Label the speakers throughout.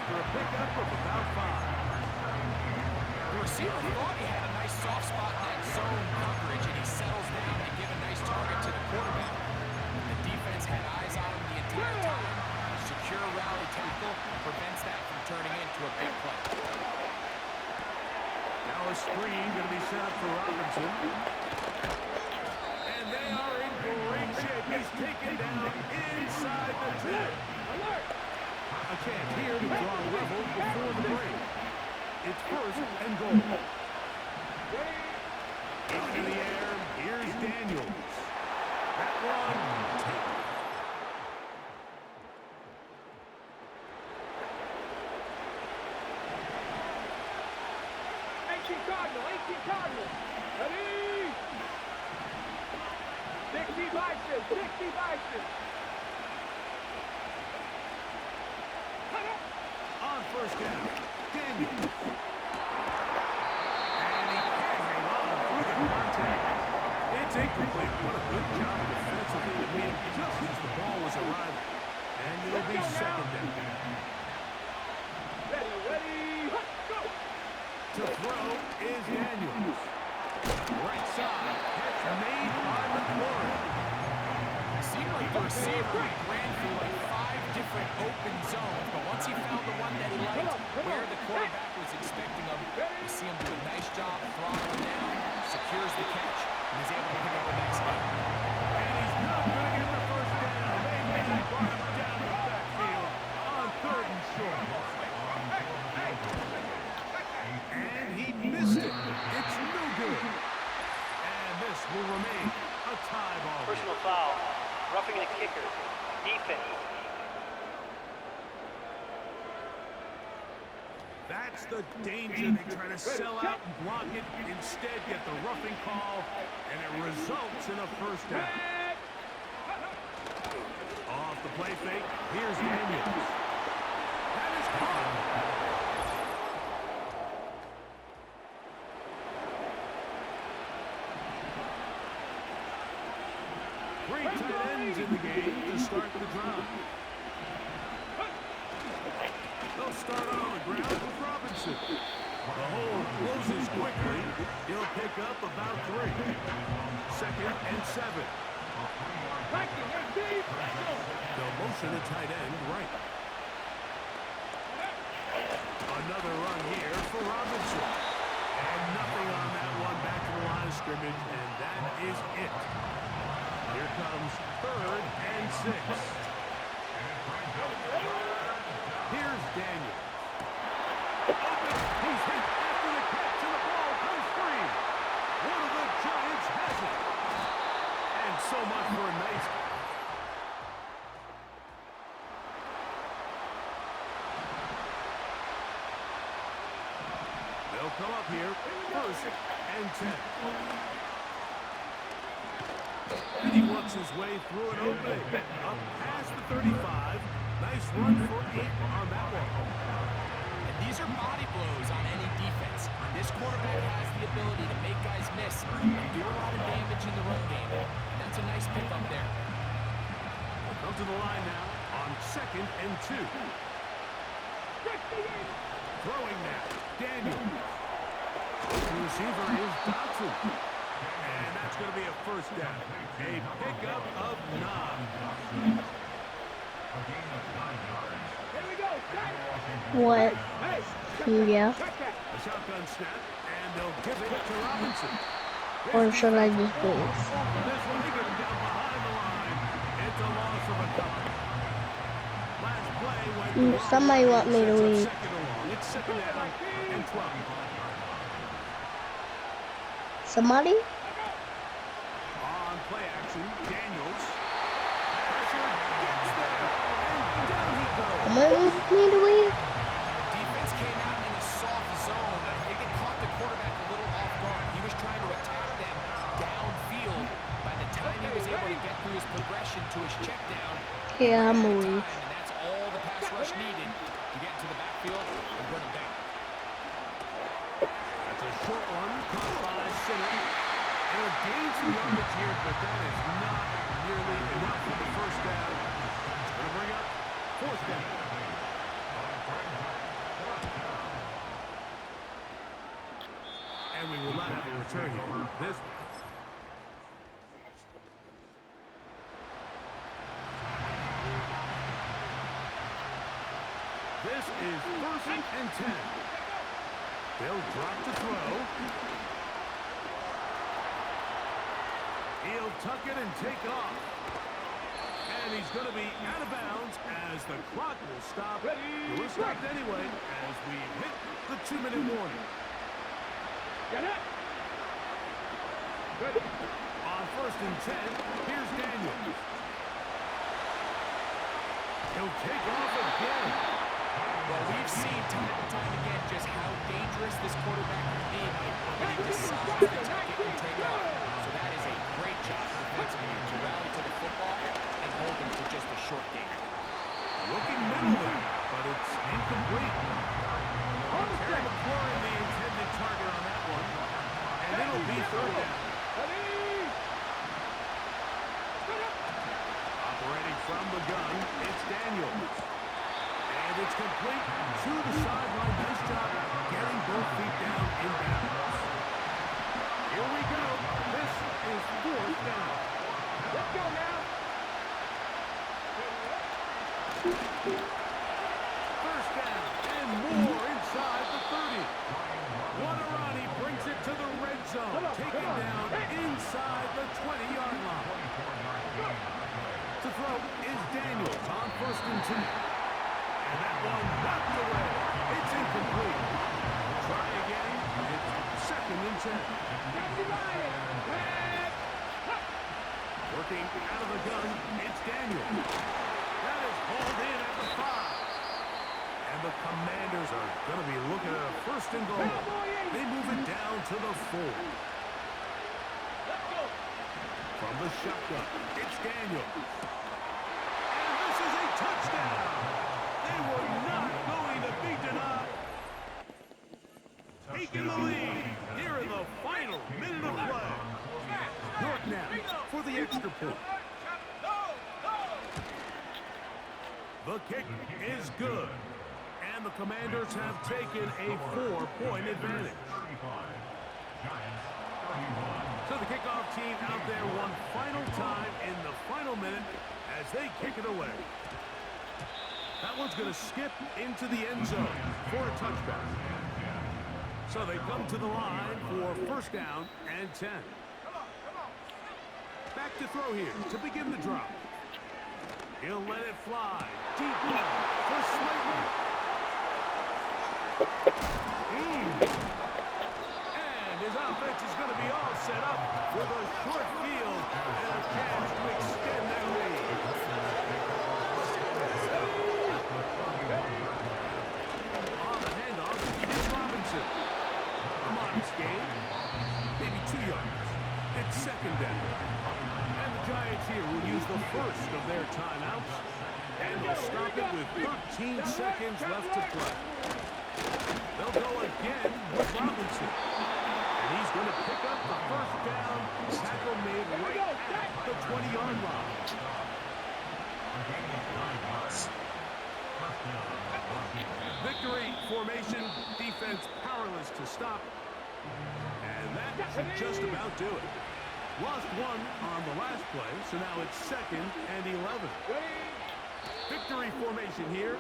Speaker 1: after a pickup of about 5.
Speaker 2: The receiver thought he had a nice soft spot in that zone coverage, and he settles down to give a nice target to the quarterback. The defense had eyes on him the entire time. Secure rally tackle prevents that from turning into a big play.
Speaker 1: Now a screen going to be set up for Robinson. And they are in great shape. He's taken down inside the 10. A chance here to draw level before the break. It's first and goal. Into the air. Here's Daniels. That one.
Speaker 3: Cardinal. Ready? 60 Bison.
Speaker 1: On first down, Daniels. And he can't hang on through the contact. It's incomplete. What a good job defensively to meet just as the ball was arriving. And it'll be second down.
Speaker 3: Ready, go!
Speaker 1: To throw is Daniels. Right side, catch made by McLaurin.
Speaker 2: It seemed like the receiver ran through like 5 different open zones, but once he found the one that he liked, where the quarterback was expecting him, you see him do a nice job throttling down, secures the catch, and is able to pick up the next game.
Speaker 1: And he's not going to get the first down. They brought him down the backfield on 3rd and short. And he missed it. It's no good. And this will remain a tie ball.
Speaker 4: Personal foul. Roughing the kicker. Defense.
Speaker 1: That's the danger. They try to sell out and block it. Instead, get the roughing call, and it results in a first down. Off the play fake, here's Daniels. That is caught. Three tight ends in the game to start the drive. They'll start on the ground with Robinson. The hole closes quickly. He'll pick up about 3. 2nd and 7. They'll motion a tight end right. Another run here for Robinson. And nothing on that one back to the line of scrimmage, and that is it. Here comes 3rd and 6. Here's Daniel. He's hit after the catch, and the ball goes free. One of the Giants has it. And so much for a nice. They'll come up here, 1st and 10. And he works his way through an opening. Up past the 35. Nice run for 8 on that one.
Speaker 2: And these are body blows on any defense. This quarterback has the ability to make guys miss and do a lot of damage in the run game. And that's a nice pick up there.
Speaker 1: We'll come to the line now on 2nd and 2. Throwing now, Daniel. The receiver is Dotson. And that's going to be a first down. A pickup of 9.
Speaker 5: What? Yeah.
Speaker 1: A shotgun snap, and they'll give it to Robinson.
Speaker 5: Or should I just wait?
Speaker 1: This one, they get him down behind the line. It's a loss of a couple. Last play when
Speaker 5: Somebody want me to leave.
Speaker 1: second along. It's 2nd down and 12.
Speaker 5: Somebody?
Speaker 1: On play action, Daniels. Pressure gets there, and down he goes.
Speaker 5: Somebody want me to leave?
Speaker 2: Defense came out in a soft zone. I think it caught the quarterback a little off guard. He was trying to attack them downfield. By the time he was able to get through his progression to his check down,
Speaker 5: Yeah, I'm gonna leave.
Speaker 2: and that's all the pass rush needed to get into the backfield and bring him down.
Speaker 1: That's a short one, caught by Sinner. They'll gain some yardage here, but that is not nearly enough for the first down. It's going to bring up 4th down. And we will not have a return here. This is 1st and 10. They'll drop to throw. He'll tuck it and take off. And he's going to be out of bounds as the clock will stop. It was stopped anyway as we hit the 2-minute warning.
Speaker 3: Get it. Good.
Speaker 1: On 1st and 10, here's Daniels. He'll take off again.
Speaker 2: Well, we've seen time and time again just how dangerous this quarterback can be when he decides to tuck it and take off. So that is a great job defensively to rally to the football and hold him to just a short gain.
Speaker 1: Looking middle there, but it's incomplete. Terry McLaurin, the intended target on that one. And it'll be 3rd down. Operating from the gun, it's Daniels. And it's complete to the sideline. Nice job getting both feet down in bounds. Here we go. This is 4th down.
Speaker 3: Let's go now.
Speaker 1: 1st down and more inside the 30. Guarani brings it to the red zone. Taken down inside the 20-yard line. To throw is Daniels on 1st and 10. And that one knocked away. It's incomplete. Try again. It's 2nd and 10. Working out of the gun, it's Daniels. That is hauled in at the 5. And the Commanders are going to be looking at a 1st and goal. They move it down to the 4. From the shotgun, it's Daniels. And this is a touchdown. They were not going to be denied. Taking the lead here in the final minute of play. York now for the extra point. The kick is good. And the Commanders have taken a 4-point advantage. So the kickoff team out there one final time in the final minute as they kick it away. That one's going to skip into the end zone for a touchback. So they come to the line for 1st down and 10. Back to throw here to begin the drop. He'll let it fly. Deep ball for Slater. And his offense is going to be all set up with a short field and a chance to extend their lead. On the handoff, it's Robinson. A modest gain. Maybe 2 yards. It's 2nd down. And the Giants here will use the first of their timeouts. And they'll stop it with 13 seconds left to play. They'll go again with Robinson. And he's going to pick up the 1st down. Tackle made right at the 20-yard line. Victory formation, defense powerless to stop. And that should just about do it. Lost 1 on the last play, so now it's 2nd and 11. Victory formation here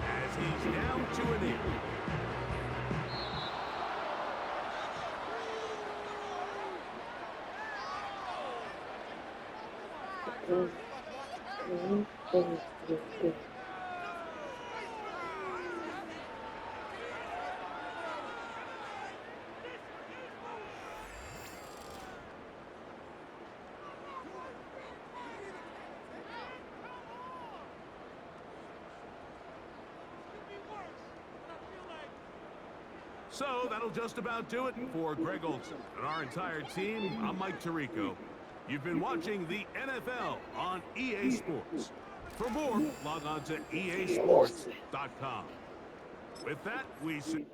Speaker 1: as he's down to a knee. So that'll just about do it for Greg Olsen and our entire team. I'm Mike Tirico. You've been watching the NFL on EA Sports. For more, log on to easports.com. With that, we see...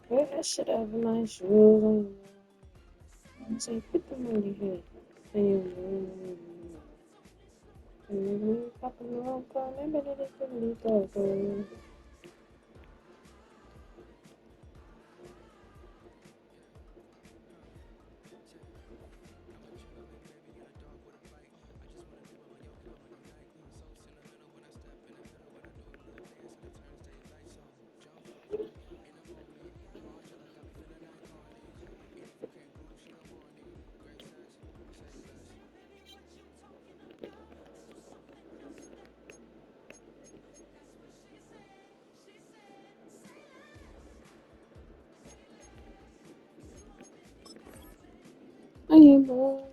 Speaker 6: Where should I have my shoes on? Say, put them on your head. I am born.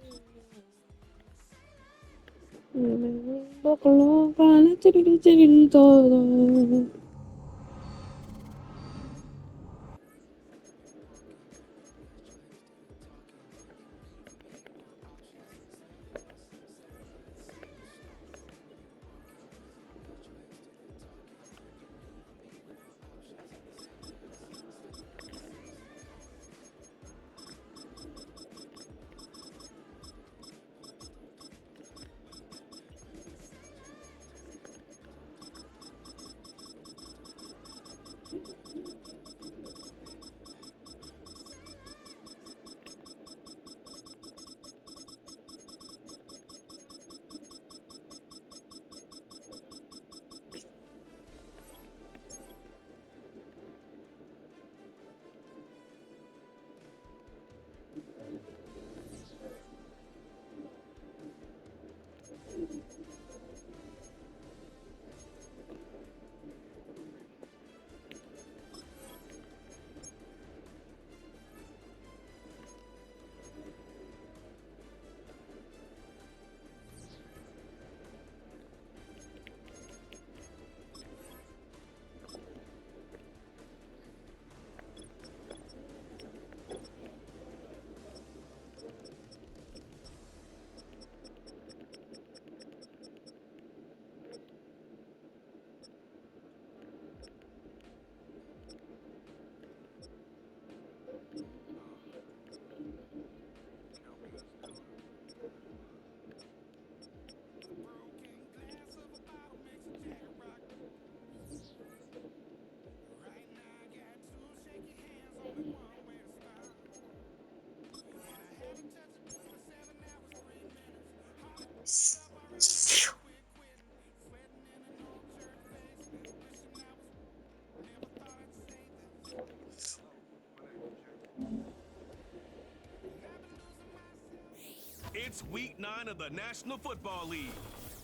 Speaker 1: It's week 9 of the National Football League,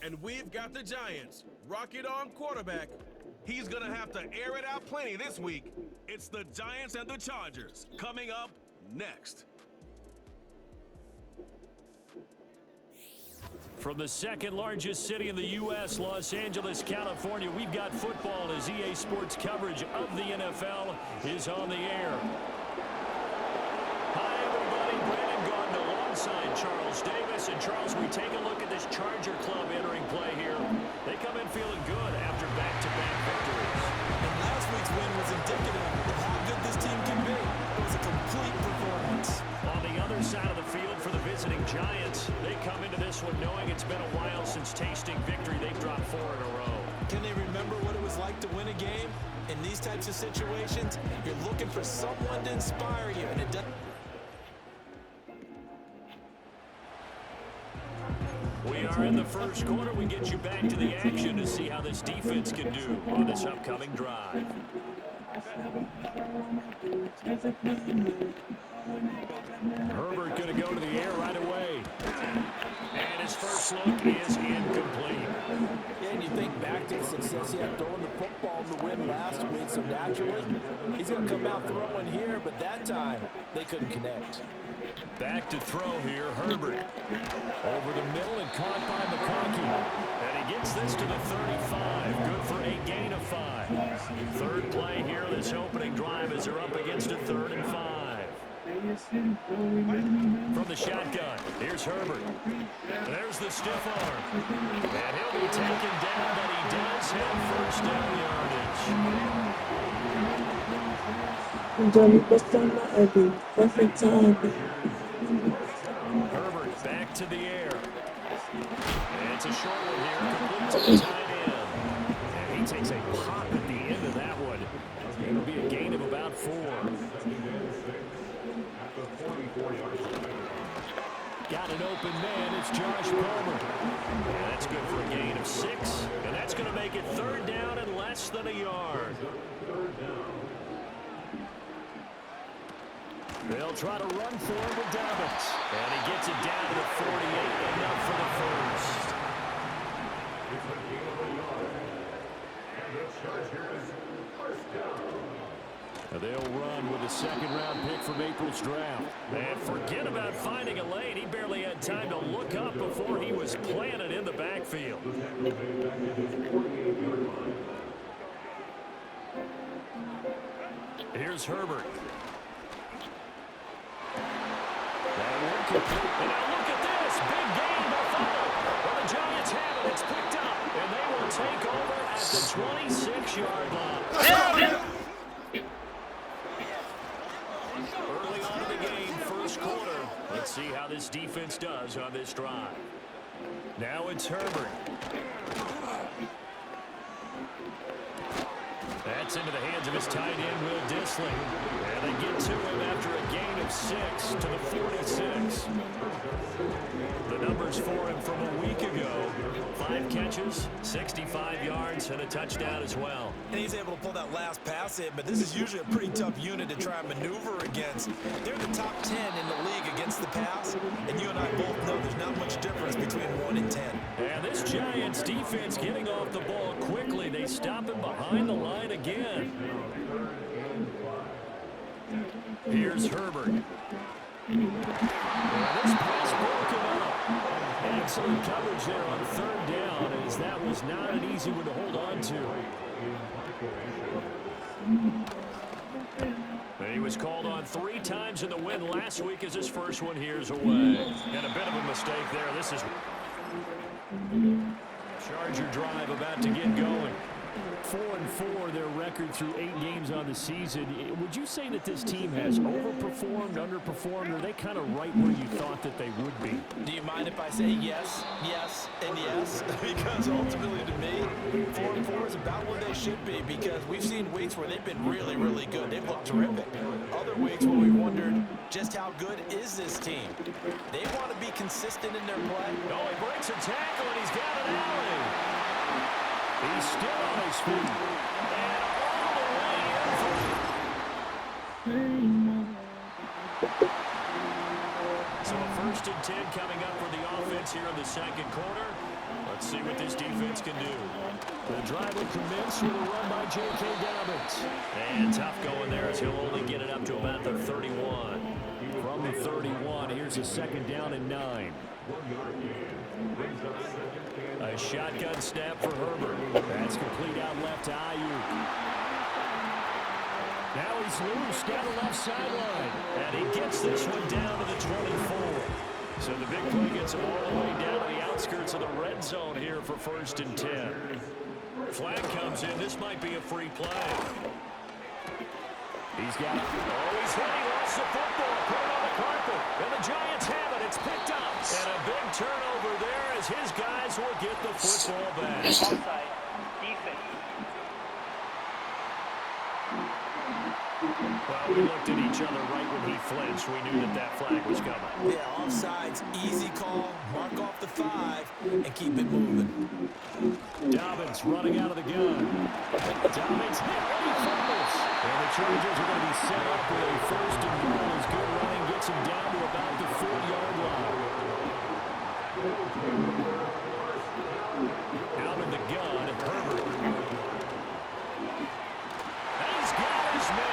Speaker 1: and we've got the Giants. Rocket arm quarterback. He's gonna have to air it out plenty this week. It's the Giants and the Chargers coming up next.
Speaker 7: From the second largest city in the U.S., Los Angeles, California, we've got football as EA Sports coverage of the NFL is on the air. Hi, everybody. Brandon Gaudin alongside Charles Davis. And, Charles, we take a look at this Charger club entering play here. They come in feeling good after back-to-back victories.
Speaker 2: And last week's win was indicative of how good this team can be. It was a complete performance.
Speaker 7: On the other side of the field for the visiting Giants, they come into this one knowing it's been a while since tasting victory. They've dropped 4 in a row.
Speaker 2: Can they remember what it was like to win a game? In these types of situations, you're looking for someone to inspire you, and it doesn't.
Speaker 7: We are in the first quarter. We get you back to the action to see how this defense can do on this upcoming drive. Herbert going to go to the air right away. And his first look is incomplete.
Speaker 8: Yeah, and you think back to the success he had throwing the football in the win last week, so naturally, he's going to come out throwing here, but that time, they couldn't connect.
Speaker 7: Back to throw here, Herbert. Over the middle and caught by McConkey. And he gets this to the 35. Good for a gain of 5. Third play here, this opening drive as they're up against a 3rd and 5. From the shotgun, here's Herbert. There's the stiff arm. And he'll be taken down, but he does have first down yardage.
Speaker 6: Johnny Bastana Eddie. Perfect time.
Speaker 7: Herbert back to the air. And it's a short one here, complete to the tight end. And he takes a pop at the end of that one. It'll be a gain of about 4. Got an open man. It's Josh Palmer. And that's good for a gain of 6. And that's going to make it 3rd down and less than a yard. They'll try to run for him with Dobbins. And he gets it down to the 48. Enough for the first. They'll run with a 2nd-round pick from April's draft. And forget about finding a lane. He barely had time to look up before he was planted in the backfield. Here's Herbert. That one complete. And now look at this. Big gain by Fuller. Well, the Giants have it. It's picked up. And they will take over at the 26-yard line. Early on in the game, first quarter. Let's see how this defense does on this drive. Now it's Herbert. That's into the hands of his tight end, Will Dissly. And they get to him after a gain of 6 to the 46. The numbers for him from a week ago. 5 catches, 65 yards, and a touchdown as well.
Speaker 8: And he's able to pull that last pass in, but this is usually a pretty tough unit to try and maneuver against. They're the top 10 in the league against the pass, and you and I both know there's not much difference between 1 and 10.
Speaker 7: And this Giants defense getting off the ball quickly. They stop him behind the line again. Here's Herbert. And this pass broken up. Excellent coverage there on 3rd down, as that was not an easy one to hold on to. He was called on 3 times in the win last week as his first one here's away. And a bit of a mistake there. This is Charger drive about to get going. 4-4 their record through 8 games on the season. Would you say that this team has overperformed, underperformed, or are they kind of right where you thought that they would be?
Speaker 8: Do you mind if I say yes, yes, and yes? Because ultimately to me, 4-4 is about where they should be, because we've seen weeks where they've been really, really good. They've looked terrific. Other weeks where we wondered just how good is this team. They want to be consistent in their play.
Speaker 7: Oh, he breaks a tackle and he's got an alley. He's still on his feet. And all the way in. So a 1st and 10 coming up for the offense here in the 2nd quarter. Let's see what this defense can do. The drive will commence with a run by J.K. Dobbins. And tough going there as he'll only get it up to about the 31. From the 31, here's a 2nd down and 9. A shotgun snap for Herbert. That's complete out left to Ayuk. Now he's loose down the left sideline. And he gets this one down to the 24. So the big play gets him all the way down to the outskirts of the red zone here for 1st and 10. Flag comes in. This might be a free play. He's got it. Oh, he's hit. He lost the football. Put it on the carpet. And the Giants have it. It's picked up. And a big turnover there as his guys will get the football back.
Speaker 4: Offside. Defense.
Speaker 7: Well, we looked at each other right when he flinched. We knew that that flag was coming.
Speaker 8: Yeah, offsides, easy call, mark off the 5, and keep it moving.
Speaker 7: Dobbins running out of the gun. Dobbins hit when he fumbles. And the Chargers are going to be set up with a 1st and goal as good running gets him down to about the 4-yard line. Out of the gun, Herbert. He's got his man.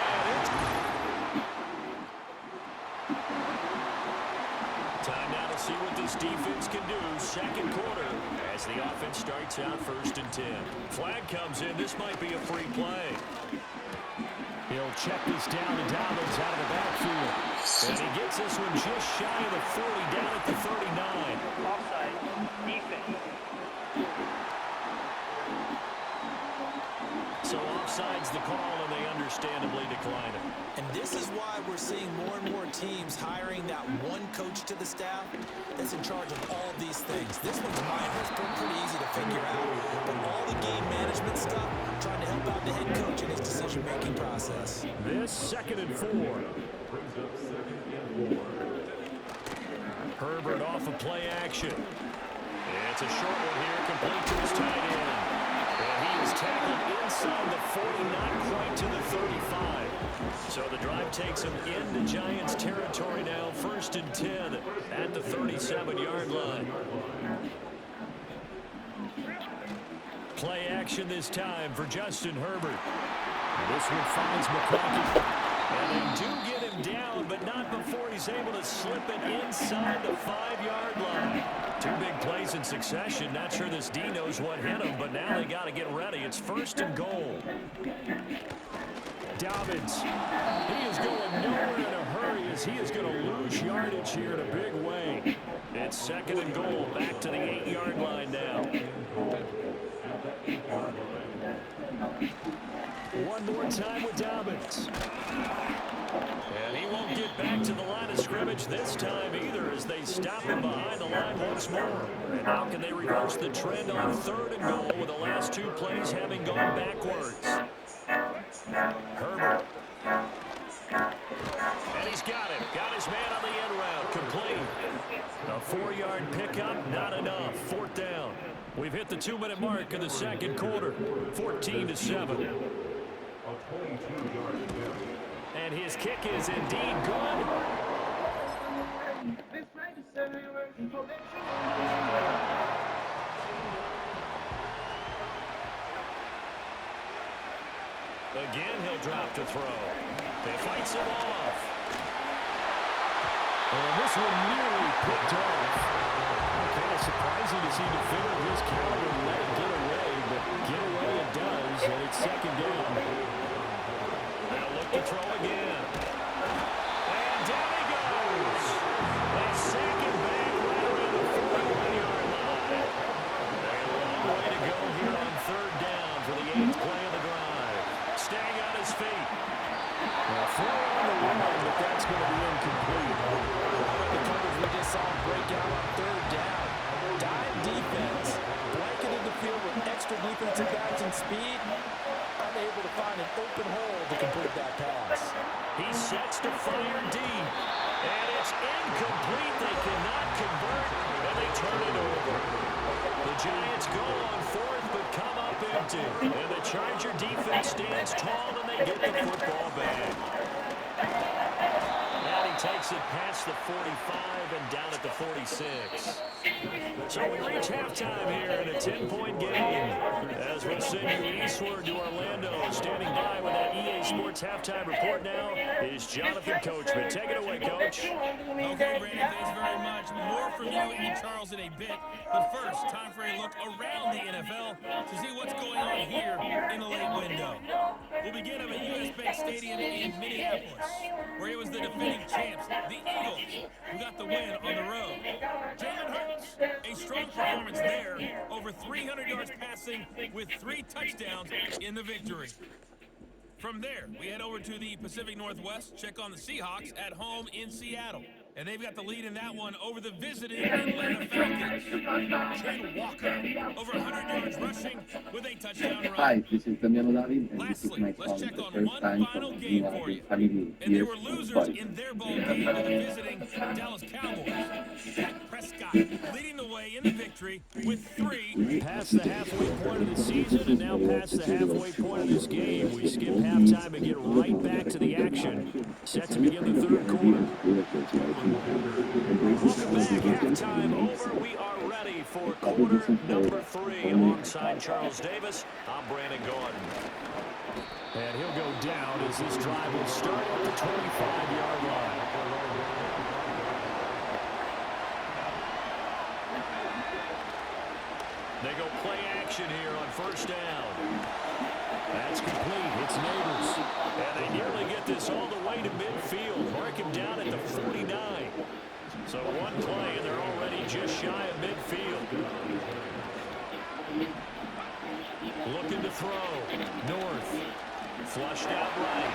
Speaker 7: Time now to see what this defense can do. 2nd quarter as the offense starts out 1st and 10. Flag comes in. This might be a free play. He'll check this down to Dobbins out of the backfield. And he gets this one just shy of the 40, down at the 39. Offside. Defense. So offside's the call, and they understandably decline it.
Speaker 8: And this is why we're seeing more and more teams hiring that one coach to the staff that's in charge of all these things. This one's mine was pretty easy to figure out. But all the game management stuff, trying to help out the head coach in his decision-making process.
Speaker 7: This 2nd and 4. Herbert off of play action. It's a short one here, complete to his tight end. And he is tackled inside the 40, not quite to the 35. So the drive takes him into Giants territory now, 1st and 10 at the 37-yard line. Play action this time for Justin Herbert. This one finds McConkey. And they do get him down, but not before he's able to slip it inside the 5-yard line. 2 big plays in succession. Not sure this D knows what hit him, but now they got to get ready. It's 1st and goal. Dobbins. He is going nowhere in a hurry as he is going to lose yardage here in a big way. It's 2nd and goal. Back to the 8-yard line now. One more time with Dobbins. And he won't get back to the line of scrimmage this time either as they stop him behind the line once more. And how can they reverse the trend on 3rd and goal with the last 2 plays having gone backwards? Herbert. And he's got him. Got his man on the end route. Complete. A 4-yard pickup, not enough. 4th down. We've hit the 2-minute mark in the 2nd quarter. 14-7. And his kick is indeed good. Again, he'll drop to throw. They fights him off. And this one nearly picked off. Kind of surprising to see a defender of this caliber let it get away, but get away it does, and it's 2nd down. They'll look to throw again. And down he goes. They sack him back right around the 41-yard line. A long way to go here on 3rd down for the 8th play of the drive. Staying on his feet. Well, throw on the line, but that's going to be incomplete.
Speaker 8: The coverage we just saw break out on 3rd down. Dive defense, blanketed the field with extra defensive backs and speed, unable to find an open hole to complete that pass.
Speaker 7: He sets to fire deep, and it's incomplete. They cannot convert, and they turn it over. The Giants go on 4th, but come up empty, and the Charger defense stands tall, and they get the football back. And he takes it past the 45 and down at the 46. So we reach halftime here in a 10-point game. As we'll send you eastward to Orlando. Standing by with that EA Sports halftime report now is Jonathan Coachman. Take it away, Coach.
Speaker 9: Okay, Brandon, thanks very much. More from you and Charles in a bit. But first, time for a look around the NFL to see what's going on here in the late window. We'll begin up at US Bank Stadium in Minneapolis, where it was the defending champs, the Eagles, who got the win on the road. Jalen Hurts, a strong performance there, over 300 yards passing with 3 touchdowns in the victory. From there, we head over to the Pacific Northwest, check on the Seahawks at home in Seattle. And they've got the lead in that one over the visiting Atlanta Falcons. Trent Walker, over 100 yards rushing with a touchdown run.
Speaker 10: Hi, this is Damiano David, and this is
Speaker 9: Lastly,
Speaker 10: my
Speaker 9: let's
Speaker 10: call
Speaker 9: check
Speaker 10: the
Speaker 9: on
Speaker 10: first
Speaker 9: one
Speaker 10: time
Speaker 9: final
Speaker 10: for
Speaker 9: game
Speaker 10: me
Speaker 9: for you.
Speaker 10: family
Speaker 9: And they
Speaker 10: here
Speaker 9: were
Speaker 10: in
Speaker 9: losers
Speaker 10: Dubai.
Speaker 9: in their ball game with the visiting Dallas Cowboys. Dak Prescott leading the way in the victory with 3.
Speaker 7: Past the halfway point of the season and now past the halfway point of this game. We skip halftime and get right back to the action. Set to begin the 3rd quarter. Welcome back. Halftime over. We are ready for quarter number 3. Alongside Charles Davis, I'm Brandon Gordon. And he'll go down as this drive will start at the 25-yard line. They go play action here on 1st down. That's complete. It's Neighbors. And they nearly get this all the way to midfield. Mark him down at the 49. So one play, and they're already just shy of midfield. Looking to throw. North. Flushed out right.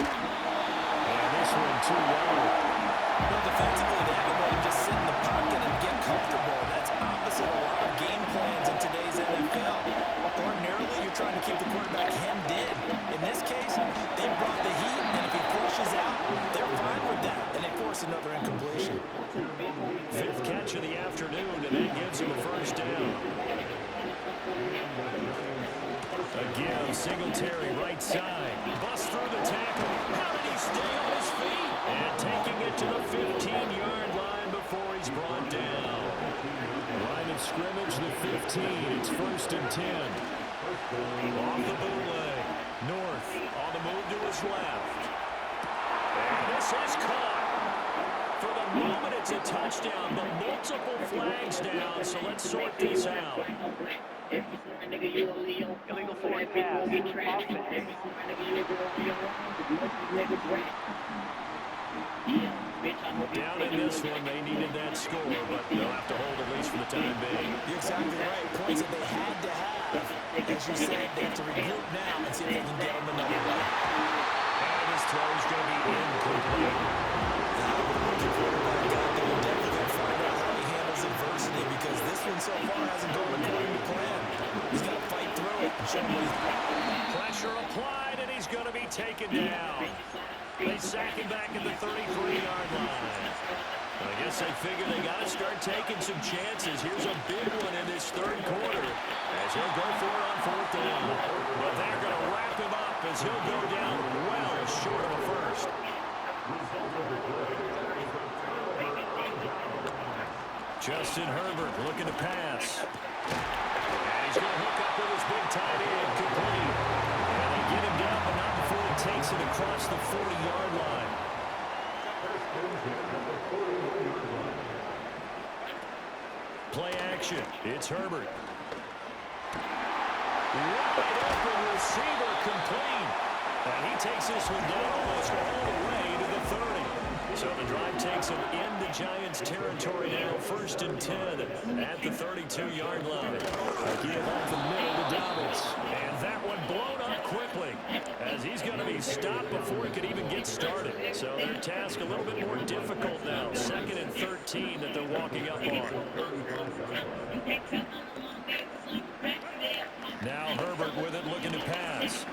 Speaker 7: And this one too low.
Speaker 8: Well, defensively, they have to just sit in the pocket and get comfortable. That's opposite a lot of game plans in today's NFL. Ordinarily, you're trying to keep the quarterback hemmed in. In this case, they brought the heat, and if he flushes out, they're fine with that, and they force another incompletion.
Speaker 7: Fifth catch of the afternoon, and that gives him a first down. Again, Singletary right side. Busts through the tackle. How did he stay on his feet? And taking it to the 15-yard line before he's brought down. Line of scrimmage, the 15. It's 1st and 10. Off the bootleg. North on the move to his left. And this is caught. For the moment, it's a touchdown, but multiple flags down, so let's sort this out.
Speaker 4: Illegal forward pass. Offense.
Speaker 7: Down in this one, they needed that score, but they'll have to hold at least for the time being.
Speaker 8: You're exactly right. Points that they had to have. As you said, they have to regroup now and see if they can get them another one.
Speaker 7: And his throw is going to be incomplete.
Speaker 8: The quarterback out there will definitely going to find out how he handles adversity because this one so far hasn't gone according to plan. He's got to fight through it and show what he's
Speaker 7: Pressure applied, and he's going to be taken down. They sack him back at the 33-yard line. I guess they figure they got to start taking some chances. Here's a big one in this third quarter as he'll go for it on 4th down. But they're going to wrap him up as he'll go down well short of a first. Justin Herbert looking to pass. And he's going to hook up with his big tight end, complete. And they get him down, but not before he takes it across the 40-yard line. Play action. It's Herbert. Wide open receiver, complete. And he takes this one down almost all the way to the 30. So the drive takes him into Giants territory now, 1st and 10 at the 32-yard line. A give off the middle to Dobbins. And that one blown up quickly as he's going to be stopped before he could even get started. So their task a little bit more difficult now. 2nd and 13 that they're walking up on. Now Herbert with it, looking to pass.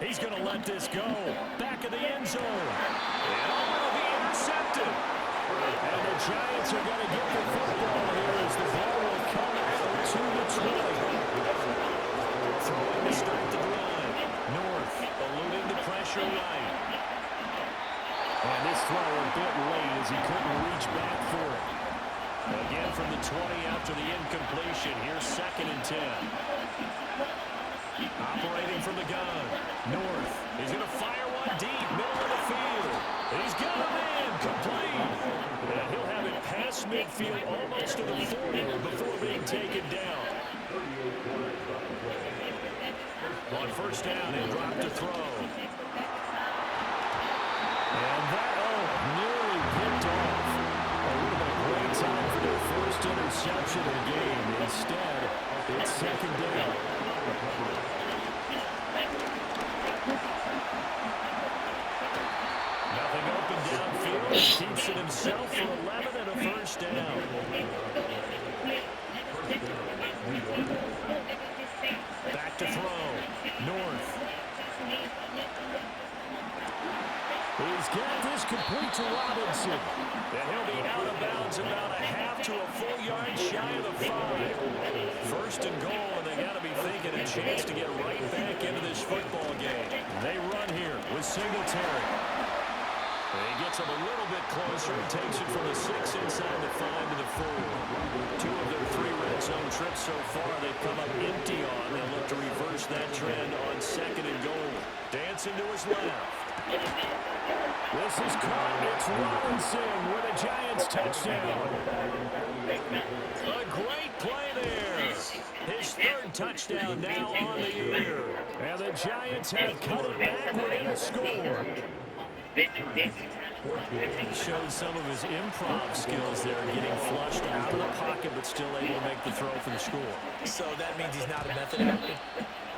Speaker 7: He's going to let this go. Back of the end zone. And it'll be intercepted. And the Giants are going to get the football here as the ball will come out to the 20. Throwing to start the drive. North eluding the pressure right. And this throw a bit late as he couldn't reach back for it. Again from the 20 after the incompletion. Here's 2nd and 10. Operating from the gun. North. He's going to fire one deep, middle of the field. He's got him in, complete. And he'll have it past midfield, almost to the 40 before being taken down. On 1st down, he'll drop to throw. And that, nearly picked off. It would have been a great time for their first interception of the game. Instead, it's 2nd down. Nothing open downfield. He keeps it himself for 11 and a 1st down. Back to throw. North. He's got this complete to Robinson. And he'll be out of bounds about a half to a full yard shy of the 5. 1st and goal, and they got to be thinking a chance to get right back into this football game. They run here with Singletary. And he gets him a little bit closer and takes it from the 6 inside the 5 to the 4. 2 of their 3 red zone trips so far they've come up empty on. They'll look to reverse that trend on 2nd and goal. Dancing to his left. This is caught. It's Robinson with a Giants touchdown. A great play there. His 3rd touchdown now on the year. And the Giants have cut it back within a score. He showed some of his improv skills there, getting flushed out of the pocket, but still able to make the throw for the score.
Speaker 8: So that means he's not a method actor?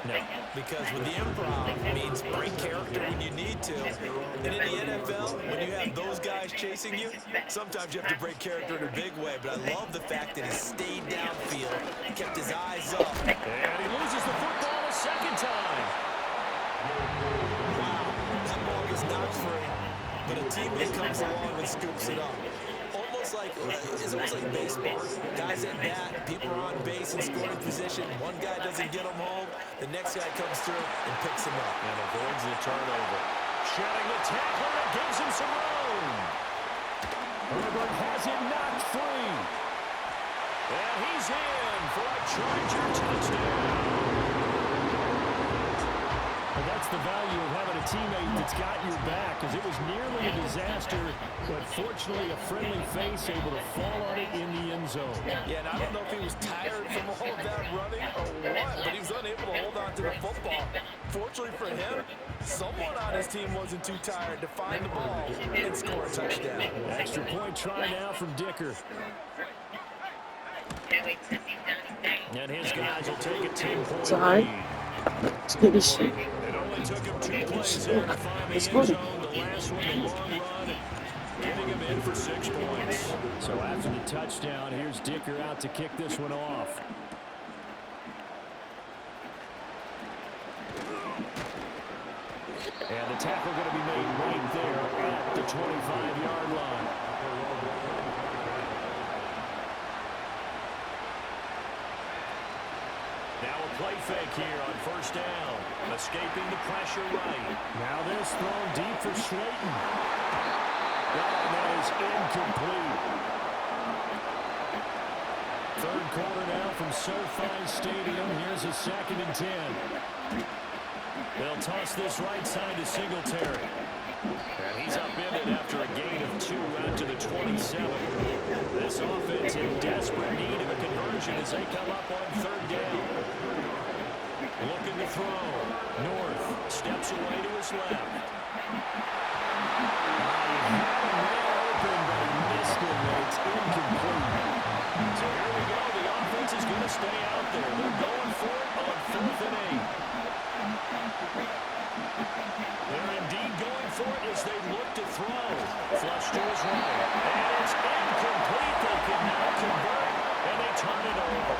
Speaker 8: No, because with the improv, it means break character when you need to. And in the NFL, when you have those guys chasing you, sometimes you have to break character in a big way. But I love the fact that he stayed downfield, kept his eyes up.
Speaker 7: And he loses the football a second time.
Speaker 8: Wow, that ball was knocked free, but a teammate comes along and scoops it up. It's almost like baseball. Guys at bat, people are on base in scoring position. One guy doesn't get him home. The next guy comes through and picks him up.
Speaker 7: And avoids the turnover. Shedding the tackle that gives him some room. Herbert has it knocked free. And he's in for a Charger touchdown. Well, that's the value of having a teammate that's got your back, because it was nearly a disaster, but fortunately a friendly face able to fall on it in the end zone.
Speaker 8: Yeah, and I don't know if he was tired from all of that running or what, but he was unable to hold on to the football. Fortunately for him, someone on his team wasn't too tired to find the ball and score a touchdown.
Speaker 7: Extra point try now from Dicker. And his guys will take a 10-point lead.
Speaker 6: It
Speaker 7: only took him 2 plays there to find the end zone. The last one, the long run, getting him in for 6 points. So after the touchdown, here's Dicker out to kick this one off. And the tackle going to be made right there at the 25-yard line. Now a play fake here on first down. Escaping the pressure right. Now this thrown deep for Slayton. That is incomplete. Third quarter now from SoFi Stadium. Here's a 2nd and 10. They'll toss this right side to Singletary. And he's upended after a gain of 2 out to the 27. This offense in desperate need of a conversion as they come up on 3rd down. Looking to throw. North steps away to his left. He had him there open, but he missed it, and it's incomplete. So here we go. The offense is going to stay out there. They're going for it on 4th and 8. They're indeed going for it as they look to throw. Flush to his right. And it's incomplete. They can now convert, and they turn it over.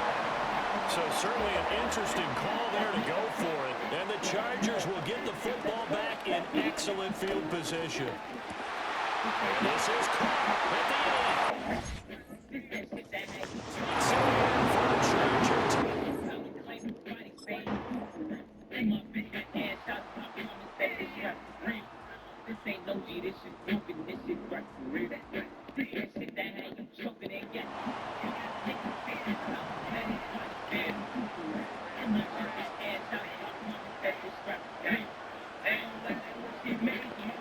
Speaker 7: So certainly an interesting call there to go for it. And the Chargers will get the football back in excellent field position. And this is caught at the end. So for the Chargers.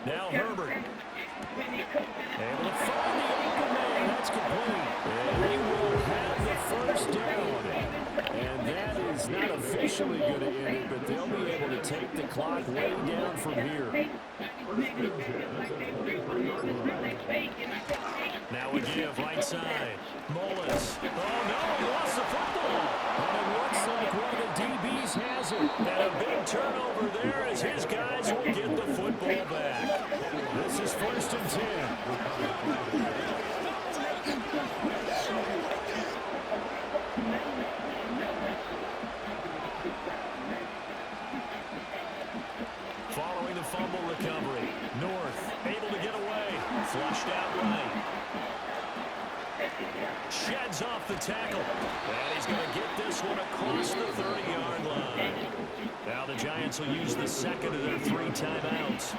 Speaker 7: Now Herbert. Able to find the open man. That's complete. And he will have the first down. And that is not officially going to end it, but they'll be able to take the clock way down from here. Now we give right side. Mullins. Oh, no, he lost the football. And it looks like one of the DBs has it. And a big turnover there as his guys will get the football back. This is 1st and 10. Following the fumble recovery. North able to get away. Flushed out right. Sheds off the tackle. And he's going to get this one across the 30-yard line. Now the Giants will use the 2nd of their 3 timeouts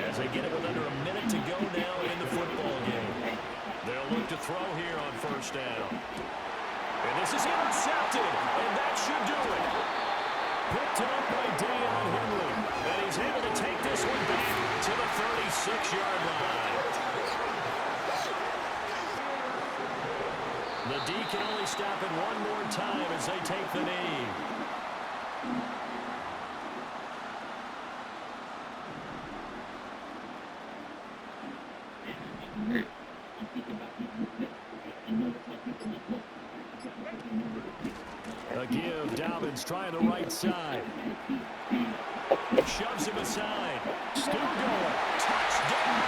Speaker 7: as they get it with under a minute to go now in the football game. They'll look to throw here on 1st down. And this is intercepted, and that should do it. Picked up by Deion Henley, and he's able to take this one back to the 36-yard line. The D can only stop it one more time as they take the knee. trying the right side. Shoves him aside. Still going. Touchdown!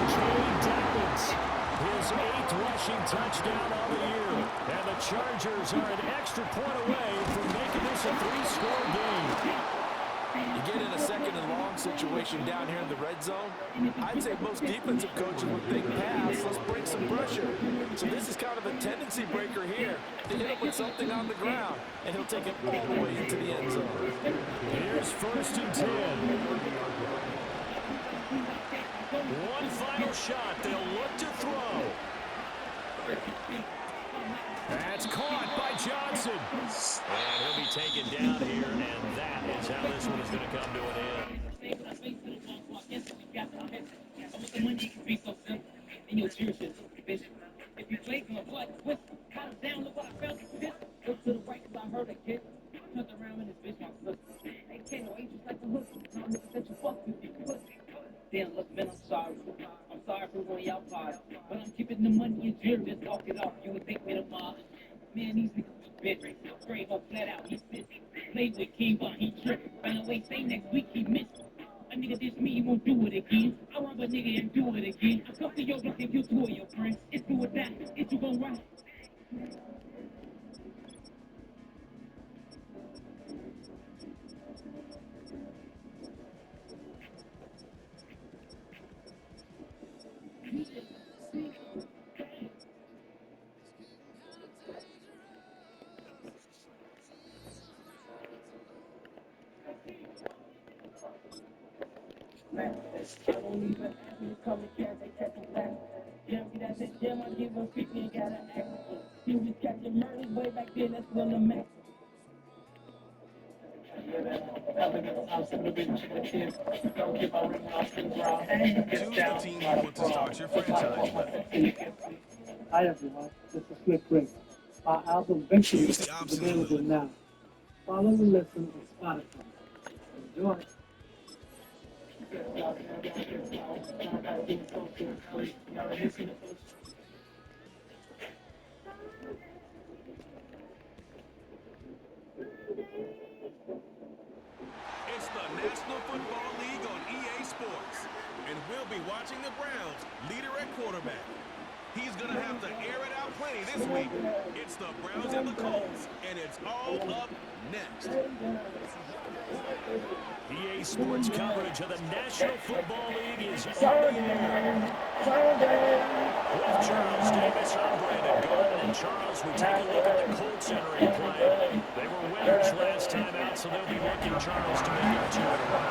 Speaker 7: Joey Dobbins, his 8th rushing touchdown of the year. And the Chargers are an extra point away from making this a 3-score game.
Speaker 8: You get in a second and long situation down here in the red zone, I'd say most defensive coaches would think pass, let's bring some pressure. So this is kind of a tendency breaker here to hit him with something on the ground, and he'll take it all the way into the end zone.
Speaker 7: Here's 1st and 10. One final shot. They'll look to throw. That's caught by Johnson. And he'll be taken down here, and that is how this one is going to come to an end.
Speaker 3: If you play from a blood twist, cut it down, look what I felt. Look to the right, cause I heard a kid. Turned around and this bitch my sister. They can't no angels like the hood. Now niggas that you fuck with, you pussy. Damn, look, man, I'm sorry. I'm sorry for one of y'all pies. But I'm keeping the money in jail, just talk it off. You would think me the mob. Man, these niggas be bitch. Straight up, flat out, he's busy. Played with King, but he tripping. Find a way, say next week he missed. A nigga diss me, he won't do it again. I rob a nigga and do it again. I come to your block and kill 2 of your friends. It's do or die. It's you gon' ride. I don't even ask me to come and catch, they catch a pass. Yeah, that's that gem, I give a 50 and got an act. He was catching murders way back then, that's when the max.
Speaker 1: Choose the team you want to start your franchise with.
Speaker 11: Hi everyone, this is Slick Rick. Our album Victory is available now. Follow and listen on Spotify. Enjoy.
Speaker 1: It's the National Football League on EA Sports. And we'll be watching the Browns, leader at quarterback. He's going to have to air it out plenty this week. It's the Browns and the Colts, and it's all up next.
Speaker 7: EA Sports coverage of the National Football League is on the air. With Charles Davis, I'm Brandon Garden. And Charles, we take a look at the Colts entering play. They were winners last time out, so they'll be looking, Charles, to make it 2 in a row.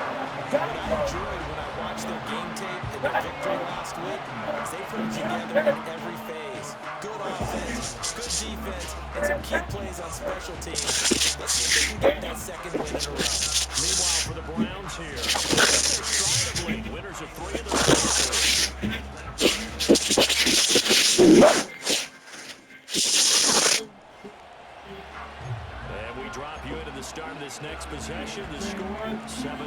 Speaker 8: What I enjoyed when I watched their game tape in the victory last week is they put it together in every phase. Good offense, good defense, and some key plays on special teams. Let's see if they can get that second win in a row.
Speaker 7: Meanwhile, for the Browns here, they're trying to blink. Winners of 3 of the last 4. And we drop you into the start of this next possession. The score, 7-0.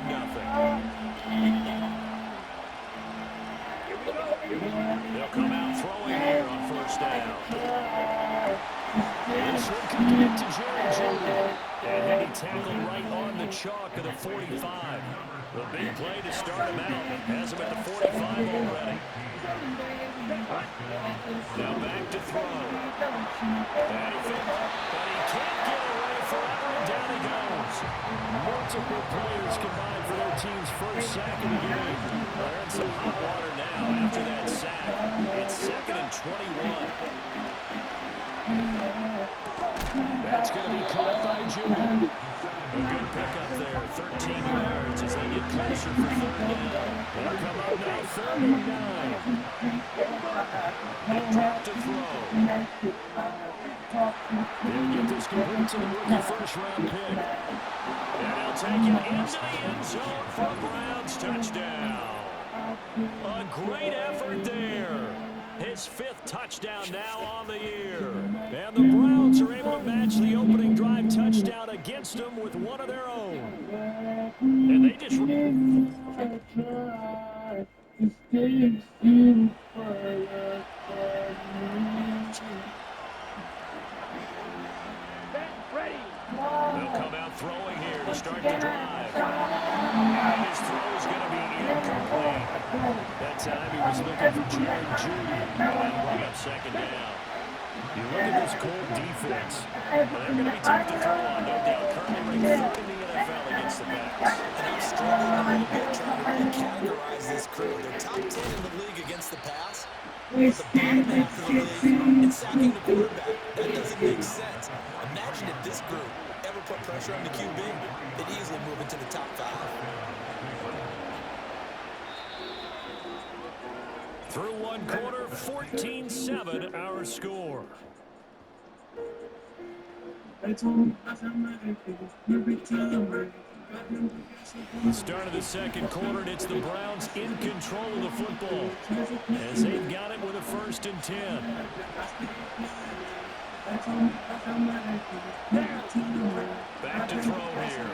Speaker 7: They'll come out throwing here on 1st down. This one could get to Jerry Jeudy. And he tackled right on the chalk of the 45. The big play to start him out. Has him at the 45 already. Now back to throw. And he can't get away forever, and down he goes. Multiple players combined for their team's first sack of the game. They're in some hot water now after that sack. It's 2nd and 21. That's going to be caught by Jeudy. A good pickup there, 13 yards as they get closer for 3rd down. They'll come up now, 3rd and 9. They drop to throw. They'll get this complete to the rookie first-round pick. And he'll take it into the end zone for a Browns touchdown. A great effort there. His 5th touchdown now on the year. And the Browns are able to match the opening drive touchdown against them with one of their own. And they just... out throwing here to start the drive. And his throw is going to be incomplete. That time he was looking for Jerry Jeudy. And brought up second down. You look at this Colt defense. They're going to be tough to throw on, no doubt. Currently ranked 3rd in the NFL against the pass.
Speaker 8: And I'm struggling a little bit trying to really categorize this crew. They're top 10 in the league against the pass. But the bottom half of the league in sacking the quarterback. That doesn't make sense. Imagine if this group ever put pressure on the QB, they'd easily move into the top 5.
Speaker 7: Through one quarter, 14-7 our score. The start of the second quarter, and it's the Browns in control of the football as they've got it with a 1st and 10. Back to throw here.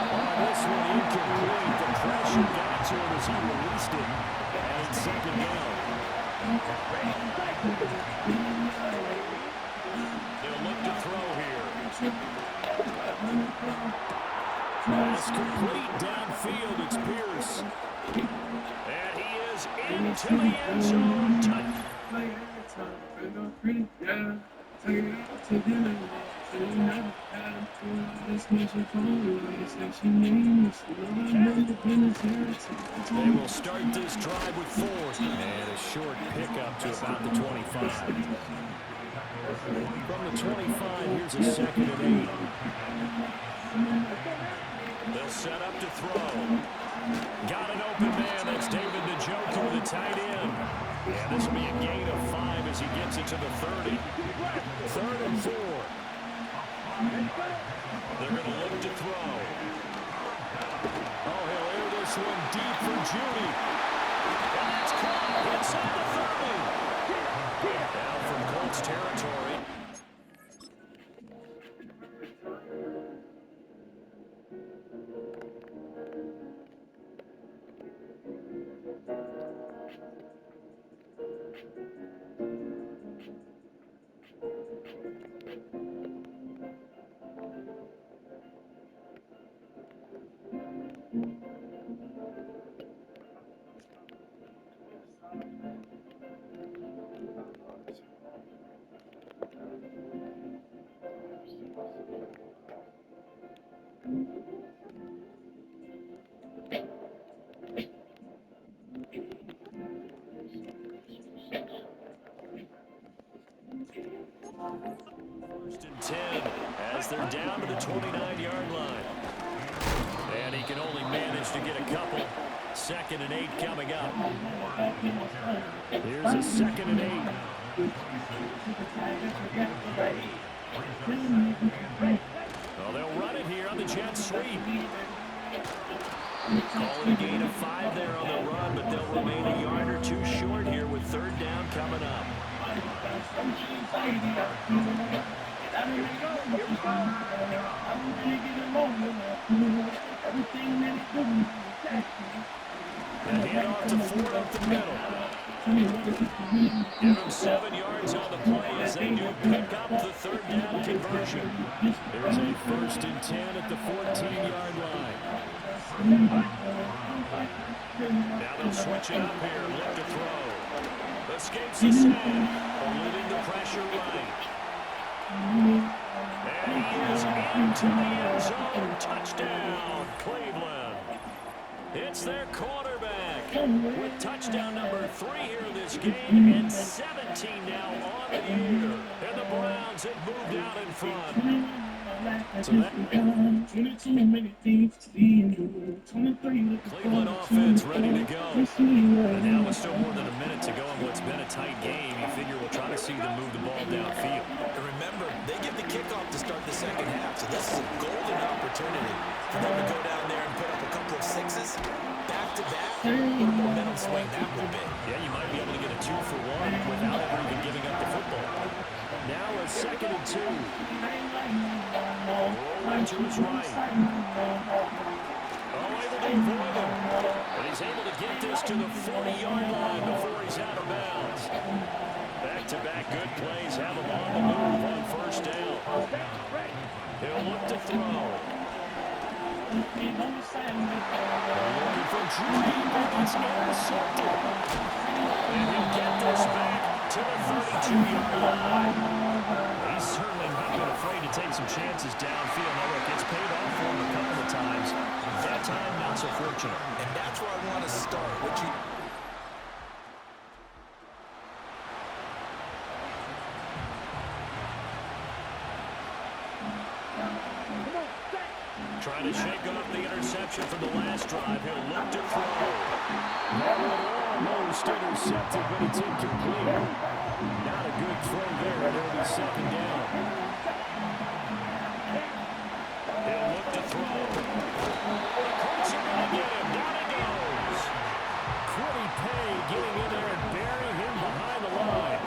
Speaker 7: This one incomplete. The pressure got to him as he released it. And it's 2nd down. They'll look to throw here. Pass complete downfield. It's Pierce. And he is into the end zone. Touch. They will start this drive with 4th. And a short pickup to about the 25. From the 25, here's a 2nd and 8. They'll set up to throw. Got an open man. That's David Njoku, the tight end. And this will be a gain of 5 as he gets it to the 30. 3rd and 4. They're going to look to throw. Oh, he'll air this one deep for Jeudy. And that's caught inside the 30. Now from Colts territory. First and 10 as they're down to the 29-yard line. And he can only manage to get a couple. 2nd and 8 coming up. Here's a 2nd and 8. Well, they'll run it here on the jet sweep. Calling a gain of 5 there on the run, but they'll remain a yard or 2 short here with 3rd down coming up. And hand off to Ford up the middle. Give him 7 yards on the play as they do pick up the 3rd down conversion. There's a 1st and 10 at the 14-yard line. Now they'll switch it up here. Look to throw. Escapes the sack. Eluding the pressure right. And he is into the end zone. Touchdown, Cleveland. It's their quarterback with touchdown number 3 here this game and 17 now on the year. And the Browns have moved out in front. So that Cleveland offense ready to go. And now with still more than a minute to go in what's been a tight game, you figure we'll try to see them move the ball downfield.
Speaker 8: And remember, they give the kickoff to start the 2nd half, so this is a golden opportunity for them to go down there and put up a couple of 6s back-to-back. What a momentum swing that would be.
Speaker 7: Yeah, you might be able to get a 2-for-1 without ever even giving up the football. Now a 2nd and 2. Rolling to his right. Oh, able to avoid him. But he's able to get this to the 40-yard line before he's out of bounds. Back-to-back good plays have him on the move on first down. He'll look to throw. Looking for Judy, but it's intercepted. And he'll get this back to the 32-yard line. He's certainly not been afraid to take some chances downfield. Now, look, it's paid off for him a couple of times. That time, not so fortunate.
Speaker 8: And that's where I want to start.
Speaker 7: Trying to shake off the interception from the last drive. He'll look to throw. That one almost intercepted, but it's incomplete. Not a good throw there, and it'll be second down. He'll look to throw. The Colts are going to get him. Down he goes. Quiddy Pay getting in there and burying him behind the line.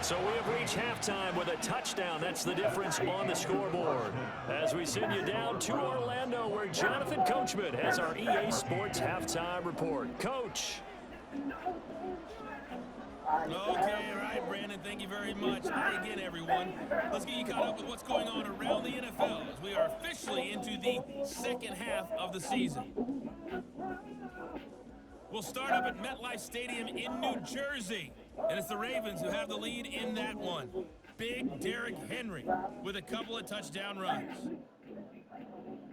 Speaker 7: So we have reached halftime with a touchdown. That's the difference on the scoreboard. As we send you down to Orlando, where Jonathan Coachman has our EA Sports halftime report. Coach.
Speaker 9: Okay, all right, Brandon, thank you very much. Hi again, everyone. Let's get you caught up with what's going on around the NFL as we are officially into the second half of the season. We'll start up at MetLife Stadium in New Jersey. And it's the Ravens who have the lead in that one. Big Derrick Henry with a couple of touchdown runs.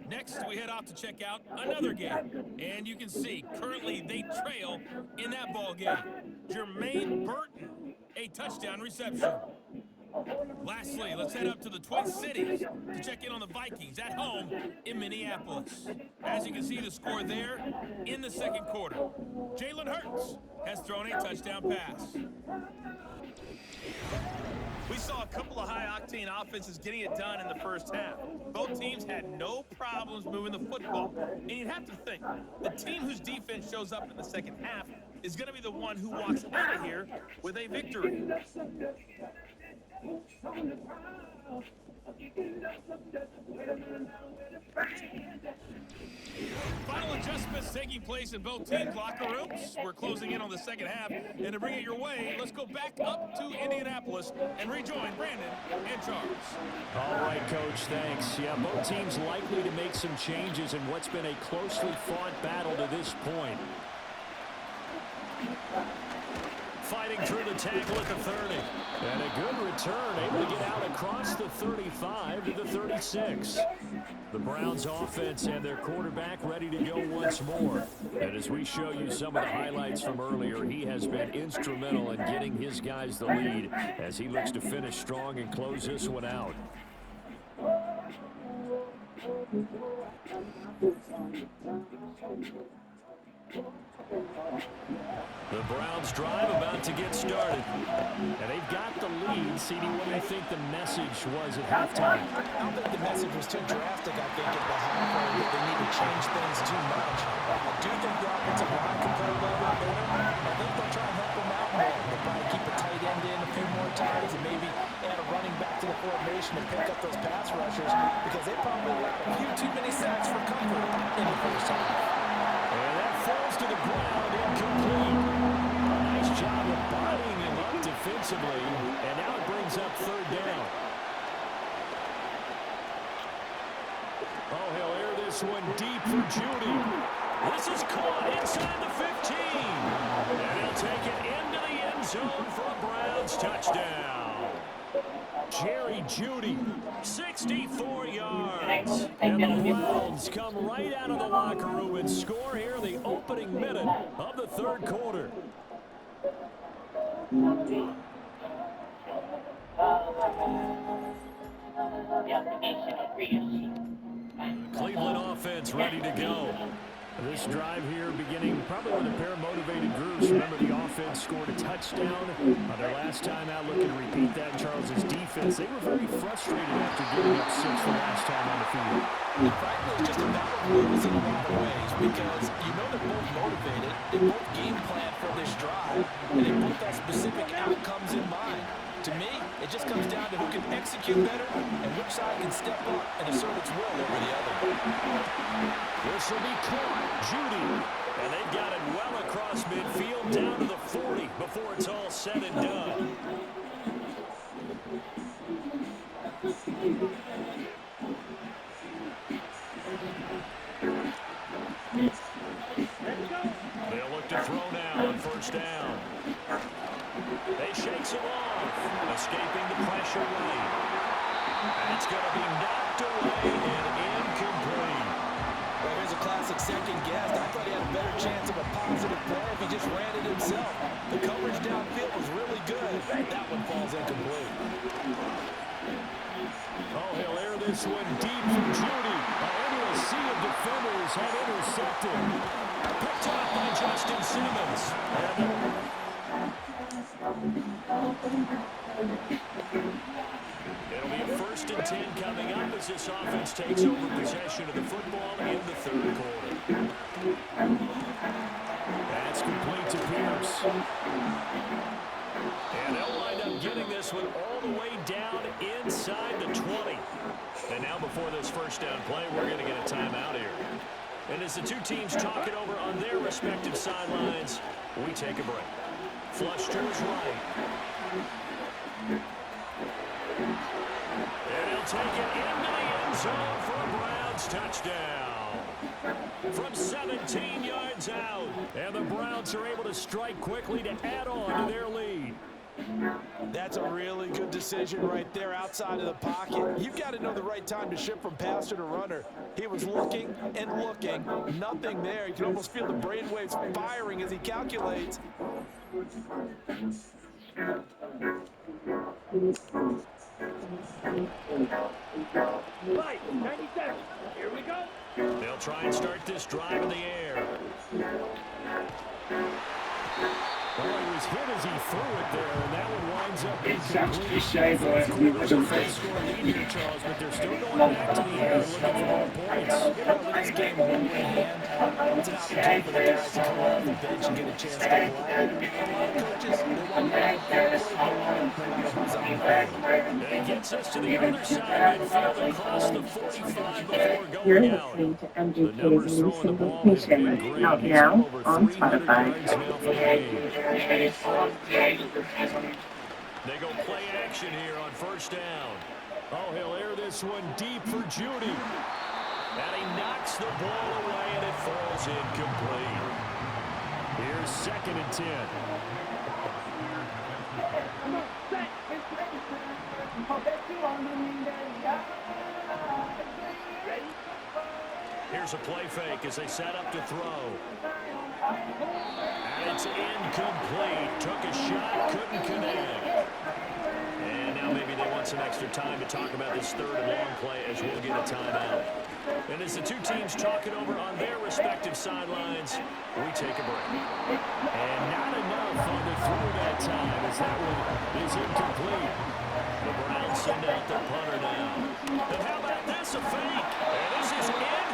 Speaker 9: Next, we head off to check out another game. And you can see, currently they trail in that ball game. Jermaine Burton, a touchdown reception. Lastly, let's head up to the Twin Cities to check in on the Vikings at home in Minneapolis. As you can see the score there in the second quarter. Jalen Hurts has thrown a touchdown pass.
Speaker 12: We saw a couple of high-octane offenses getting it done in the first half. Both teams had no problems moving the football. And you'd have to think, the team whose defense shows up in the second half is going to be the one who walks out of here with a victory.
Speaker 9: Final adjustments taking place in both teams' locker rooms. We're closing in on the second half. And to bring it your way, let's go back up to Indianapolis and rejoin Brandon and Charles.
Speaker 7: All right, Coach, thanks. Yeah, both teams likely to make some changes in what's been a closely fought battle to this point. Fighting through the tackle at the 30. And a good return, able to get out across the 35 to the 36. The Browns offense and their quarterback ready to go once more. And as we show you some of the highlights from earlier, he has been instrumental in getting his guys the lead as he looks to finish strong and close this one out. The Browns drive about to get started. And they've got the lead. CD, what do you think the message was at halftime?
Speaker 8: I don't think the message was too drastic, I think, at the halfway, that they need to change things too much. I do think the offensive line can play a little bit better. I think they'll try and help them out more. They'll probably keep a tight end in a few more times and maybe add a running back to the formation and pick up those pass rushers because they probably allowed a few too many sacks for comfort in the first half.
Speaker 7: And that falls to the ground, incomplete. Nice job of bodying him up defensively, and now it brings up third down. Oh, he'll air this one deep for Judy. This is caught inside the 15. And he'll take it into the end zone for a Browns touchdown. Jerry Judy, 64 yards. And the Browns come right out of the locker room and score here in the opening minute of the third quarter. Cleveland offense ready to go. This drive here beginning probably with a pair of motivated groups. Remember, the offense scored a touchdown on their last time out. Looking to repeat that. Charles's defense, they were very frustrated after giving up 6 the last time on the field.
Speaker 8: And frankly, it's just a matter of rules in a lot of ways because you know they're both motivated. They both game plan for this drive, and they both have specific outcomes in mind. To me, it just comes down to who can execute better and which side can step up and assert its will over the other.
Speaker 7: This will be caught. Judy And they've got it well across midfield down to the 40 before it's all said and done. They'll look to throw now on first down. They shakes him off, escaping the pressure late. And it's going to be knocked away and incomplete.
Speaker 8: Well, here's a classic second guess. I thought he had a better chance of a positive play if he just ran it himself. The coverage downfield was really good. That one falls incomplete.
Speaker 7: Oh, he'll air this one deep from Judy. Into a sea of defenders had intercepted. Picked off by Justin Simmons. It'll be a 1st and 10 coming up as this offense takes over possession of the football in the 3rd quarter. That's complete to Pierce. And they'll wind up getting this one all the way down inside the 20. And now before this first down play, we're going to get a timeout here. And as the two teams talk it over on their respective sidelines, we take a break. Flush to his right. And he'll take it into the end zone for a Browns touchdown. From 17 yards out. And the Browns are able to strike quickly to add on to their lead.
Speaker 8: That's a really good decision right there outside of the pocket. You've got to know the right time to shift from passer to runner. He was looking and looking. Nothing there. You can almost feel the brainwaves firing as he calculates.
Speaker 1: Right, 97. Here we go.
Speaker 7: They'll try and start this drive in the air. Well, he was hit as he threw it there, and that one winds up incomplete. There's a 4-score lead here, Charles, but they're still going back to the air looking for more points.
Speaker 8: With this game well in hand, it's an opportunity for the guys to come off the bench and get a chance to play. A lot of coaches, they want to play ball no matter who's on the field.
Speaker 7: And it gets us to the other side midfield across the 45 before going out. The numbers throwing the ball have been great.
Speaker 13: Not
Speaker 7: He's
Speaker 13: now
Speaker 7: over
Speaker 13: on
Speaker 7: 300
Speaker 13: Spotify.
Speaker 7: yards now for the game. They go play action here on first down. Oh, he'll air this one deep for Judy. And he knocks the ball away, and it falls incomplete. Here's 2nd and 10. Here's a play fake as they set up to throw. And it's incomplete. Took a shot, couldn't connect. And now maybe they want some extra time to talk about this 3rd and long play as we'll get a timeout. And as the two teams talk it over on their respective sidelines, we take a break. And not enough on the throw that time as that one is incomplete. The Browns send out their punter now. And how about this, a fake? And this is incomplete.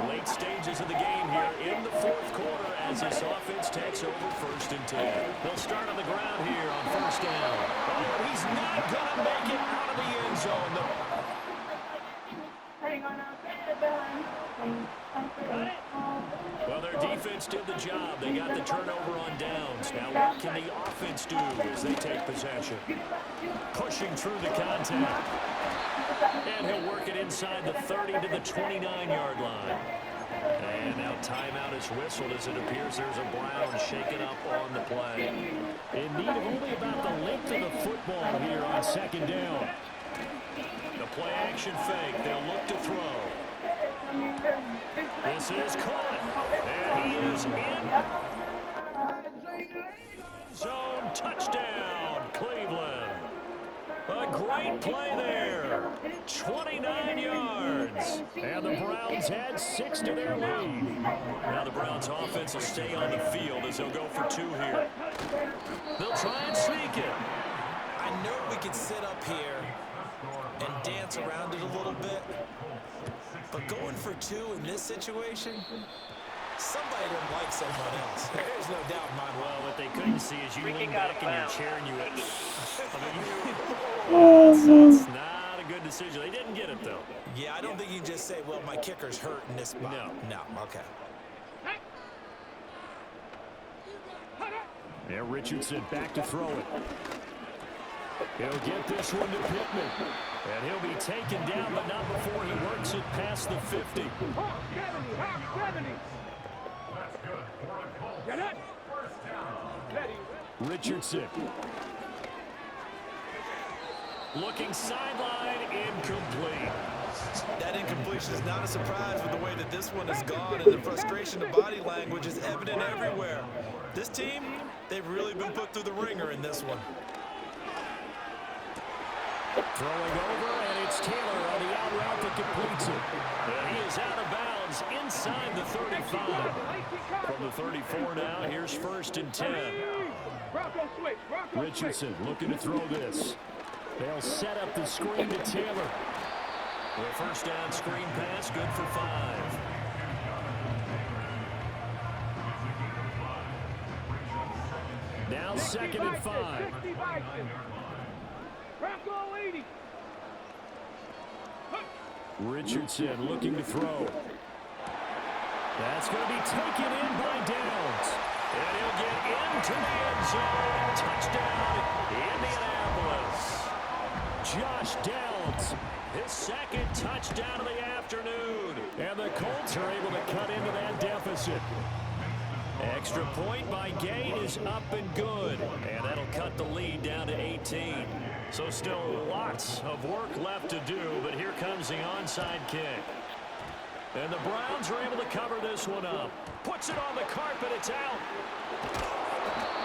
Speaker 7: Late stages of the game here in the 4th quarter as this offense takes over 1st and 10. They'll start on the ground here on first down. Oh, he's not going to make it out of the end zone. Well, their defense did the job. They got the turnover on downs. Now what can the offense do as they take possession? Pushing through the contact. And he'll work it inside the 30 to the 29-yard line. And now timeout is whistled as it appears there's a Brown shaken up on the play. In need of only about the length of the football here on 2nd down. The play action fake. They'll look to throw. This is caught. And he is in zone. Touchdown, Cleveland. A great play there. 29 yards. And the Browns had 6 to their lead. Now the Browns offense will stay on the field as they'll go for 2 here. They'll try and sneak it.
Speaker 8: I know we could sit up here and dance around it a little bit, but going for 2 in this situation, somebody didn't like someone else. There's no doubt in my mind.
Speaker 7: Well, what they couldn't see is you lean back in your chair and you went, I mean, that's not a good decision. They didn't get it, though.
Speaker 8: Yeah, I don't think you can just say, well, my kicker's hurt in this spot. No, okay.
Speaker 7: Now Richardson back to throw it. He'll get this one to Pittman. And he'll be taken down, but not before he works it past the 50. Richardson. Looking sideline, incomplete.
Speaker 8: That incompletion is not a surprise with the way that this one has gone, and the frustration of body language is evident everywhere. This team, they've really been put through the ringer in this one.
Speaker 7: Throwing over, and it's Taylor on the out route that completes it. And he is out of bounds inside the 35. From the 34 now, here's 1st and 10. Richardson looking to throw this. They'll set up the screen to Taylor. The 1st down screen pass, good for 5. Now 2nd and 5. Richardson looking to throw. That's going to be taken in by Downs. And he'll get into the end zone. Touchdown, Indianapolis. Josh Downs, his 2nd touchdown of the afternoon. And the Colts are able to cut into that deficit. Extra point by Gay is up and good. And that'll cut the lead down to 18. So still lots of work left to do, but here comes the onside kick. And the Browns are able to cover this one up. Puts it on the carpet, it's out.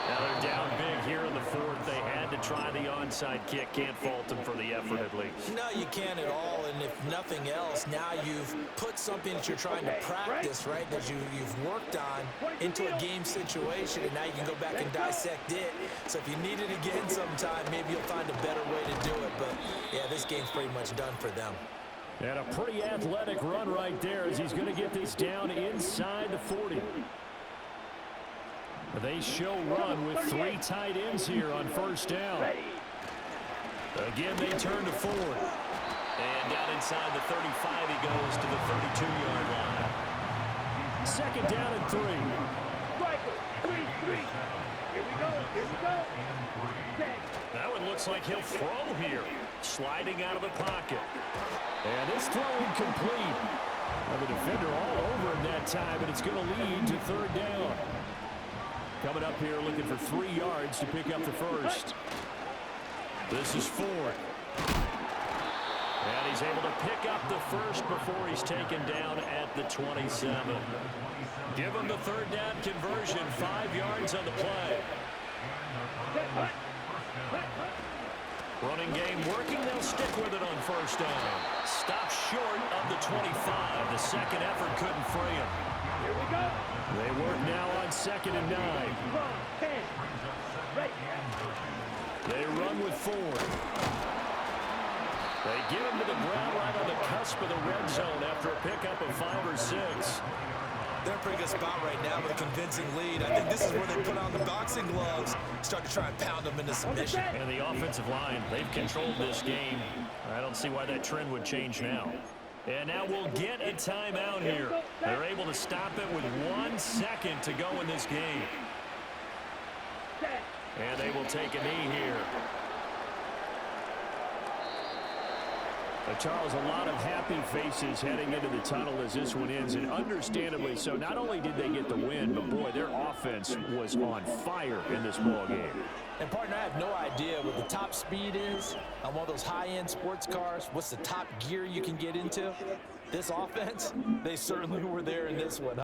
Speaker 7: Now they're down big here in the 4th. They had to try the onside kick. Can't fault them for the effort at least.
Speaker 8: No, you can't at all, and if nothing else, now you've put something that you're trying to practice, right, that you've worked on into a game situation, and now you can go back and dissect it. So if you need it again sometime, maybe you'll find a better way to do it. But, yeah, this game's pretty much done for them.
Speaker 7: And a pretty athletic run right there as he's going to get this down inside the 40. They show run with 3 tight ends here on 1st down. Again, they turn to Ford. And down inside the 35, he goes to the 32-yard line. 2nd down and 3. That one looks like he'll throw here. Sliding out of the pocket. And this throw incomplete. Well, the defender all over him that time, and it's going to lead to 3rd down. Coming up here looking for 3 yards to pick up the 1st. This is Ford. And he's able to pick up the 1st before he's taken down at the 27. Give him the 3rd down conversion, 5 yards on the play. Running game working, they'll stick with it on 1st down. Stop short of the 25. The 2nd effort couldn't free him. Here we go. They work now on 2nd and 9. They run with Ford. They give him to the ground right on the cusp of the red zone after a pickup of 5 or 6.
Speaker 8: They're in a pretty good spot right now with a convincing lead. I think this is where they put on the boxing gloves, start to try and pound them into submission.
Speaker 7: And the offensive line, they've controlled this game. I don't see why that trend would change now. And now we'll get a timeout here. They're able to stop it with 1 second to go in this game. And they will take a knee here. Charles, a lot of happy faces heading into the tunnel as this one ends, and understandably so. Not only did they get the win, but boy, their offense was on fire in this ball game.
Speaker 8: And partner, I have no idea what the top speed is on one of those high-end sports cars. What's the top gear you can get into? This offense, they certainly were there in this one.